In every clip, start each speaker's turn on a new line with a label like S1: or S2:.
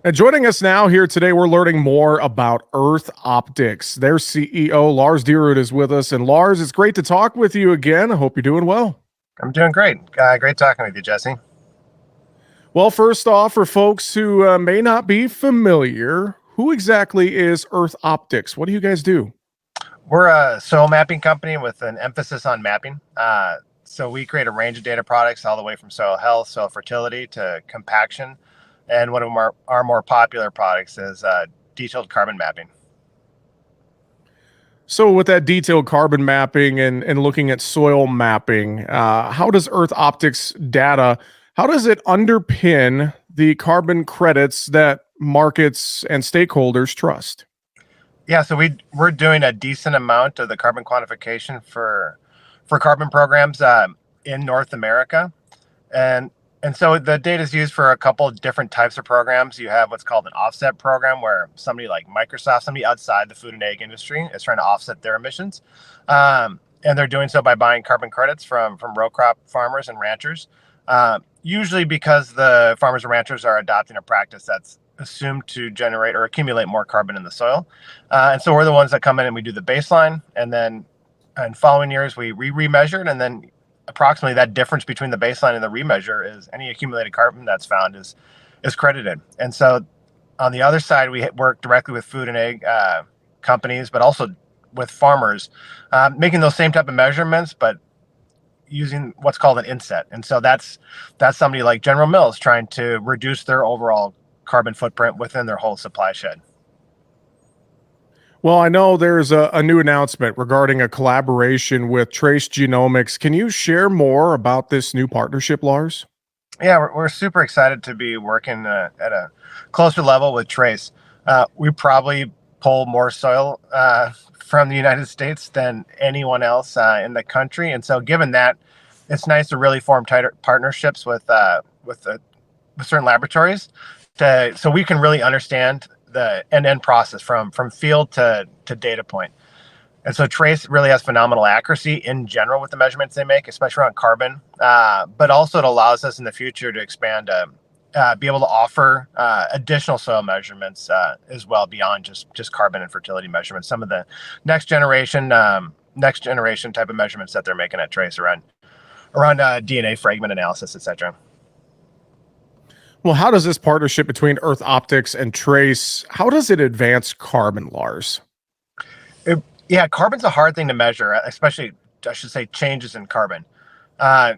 S1: And joining us now here today, we're learning more about Earth Optics. Their CEO, Lars Dierud, is with us. And Lars, it's great to talk with you again. I hope you're doing well.
S2: I'm doing great. Great talking with you, Jesse.
S1: Well, first off, for folks who may not be familiar, who exactly is Earth Optics? What do you guys do?
S2: We're a soil mapping company with an emphasis on mapping. So we create a range of data products all the way from soil health, soil fertility to compaction. And one of our more popular products is detailed carbon mapping.
S1: So, with that detailed carbon mapping and looking at soil mapping, how does Earth Optics data, how does it underpin the carbon credits that markets and stakeholders trust?
S2: Yeah, so we're doing a decent amount of the carbon quantification for carbon programs in North America. And and so the data is used for a couple of different types of programs. You have what's called an offset program, where somebody like Microsoft, somebody outside the food and egg industry, is trying to offset their emissions, and they're doing so by buying carbon credits from row crop farmers and ranchers. Usually because the farmers and ranchers are adopting a practice that's assumed to generate or accumulate more carbon in the soil, and so we're the ones that come in and we do the baseline, and then in following years we remeasured, and then approximately that difference between the baseline and the remeasure is any accumulated carbon that's found is credited. And so on the other side, we work directly with food and egg companies, but also with farmers, making those same type of measurements, but using what's called an inset. And so that's somebody like General Mills trying to reduce their overall carbon footprint within their whole supply shed.
S1: Well, I know there's a new announcement regarding a collaboration with Trace Genomics. Can you share more about this new partnership, Lars?
S2: Yeah, we're super excited to be working at a closer level with Trace. We probably pull more soil from the United States than anyone else in the country, and so given that, it's nice to really form tighter partnerships with certain laboratories, so we can really understand the end-to-end process from field to data point. And so Trace really has phenomenal accuracy in general with the measurements they make, especially around carbon. But also it allows us in the future to expand, be able to offer additional soil measurements as well beyond just carbon and fertility measurements. Some of the next generation type of measurements that they're making at Trace around DNA fragment analysis, etc.
S1: Well, how does this partnership between Earth Optics and Trace, how does it advance carbon, Lars?
S2: Yeah, carbon's a hard thing to measure, especially, I should say, changes in carbon. Uh,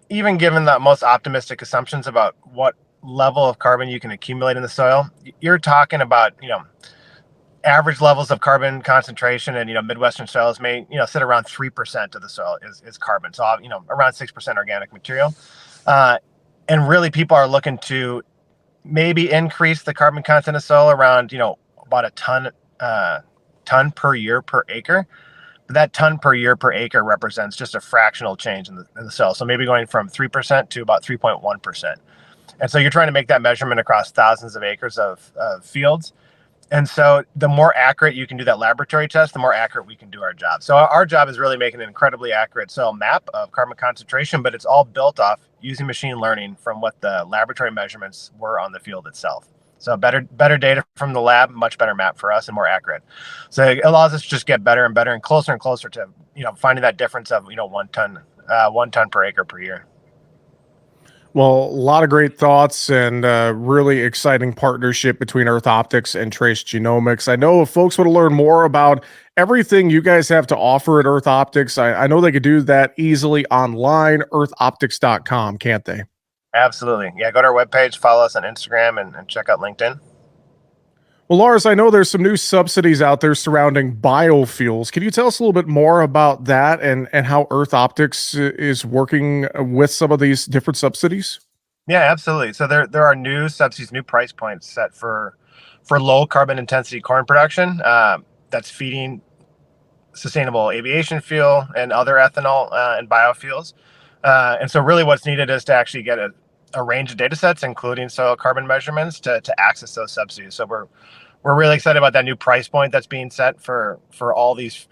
S2: Even given the most optimistic assumptions about what level of carbon you can accumulate in the soil, you're talking about, average levels of carbon concentration, and Midwestern soils may sit around 3% of the soil is carbon, so around 6% organic material, uh, and really people are looking to maybe increase the carbon content of soil around about a ton per year per acre. But that ton per year per acre represents just a fractional change in the soil. So maybe going from 3% to about 3.1%. And so you're trying to make that measurement across thousands of acres of fields. And so the more accurate you can do that laboratory test, the more accurate we can do our job. So our job is really making an incredibly accurate soil map of carbon concentration, but it's all built off using machine learning from what the laboratory measurements were on the field itself. So better data from the lab, much better map for us and more accurate. So it allows us to just get better and better and closer to finding that difference of 1 ton per acre per year.
S1: Well, a lot of great thoughts and really exciting partnership between Earth Optics and Trace Genomics. I know if folks want to learn more about everything you guys have to offer at Earth Optics, I know they could do that easily online, earthoptics.com, can't they?
S2: Absolutely. Yeah, go to our webpage, follow us on Instagram, and check out LinkedIn.
S1: Well, Lars, I know there's some new subsidies out there surrounding biofuels. Can you tell us a little bit more about that and how Earth Optics is working with some of these different subsidies?
S2: Yeah, absolutely. So there are new subsidies, new price points set for low carbon intensity corn production that's feeding sustainable aviation fuel and other ethanol and biofuels. And so really what's needed is to actually get a range of data sets, including soil carbon measurements, to access those subsidies. So we're really excited about that new price point that's being set for all these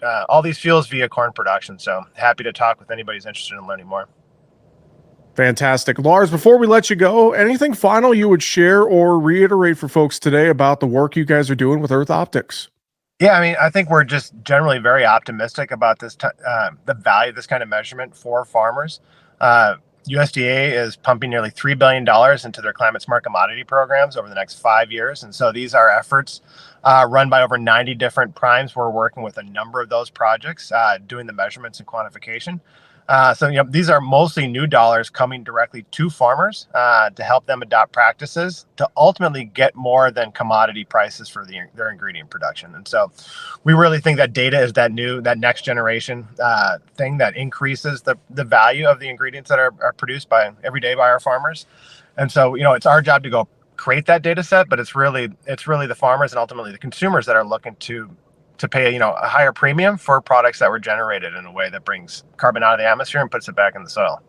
S2: fuels via corn production. So happy to talk with anybody who's interested in learning more.
S1: Fantastic. Lars, before we let you go, anything final you would share or reiterate for folks today about the work you guys are doing with Earth Optics?
S2: Yeah, I mean, I think we're just generally very optimistic about the value of this kind of measurement for farmers. USDA is pumping nearly $3 billion into their climate smart commodity programs over the next 5 years. And so these are efforts run by over 90 different primes. We're working with a number of those projects, doing the measurements and quantification. So these are mostly new dollars coming directly to farmers to help them adopt practices to ultimately get more than commodity prices for their ingredient production. And so we really think that data is that next generation thing that increases the value of the ingredients that are produced every day by our farmers. And so it's our job to go create that data set, but it's really the farmers and ultimately the consumers that are looking to pay a higher premium for products that were generated in a way that brings carbon out of the atmosphere and puts it back in the soil.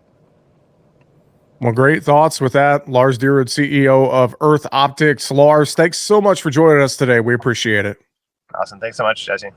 S1: Well, great thoughts with that. Lars Dyrud, CEO of Earth Optics. Lars, thanks so much for joining us today. We appreciate it.
S2: Awesome. Thanks so much, Jesse.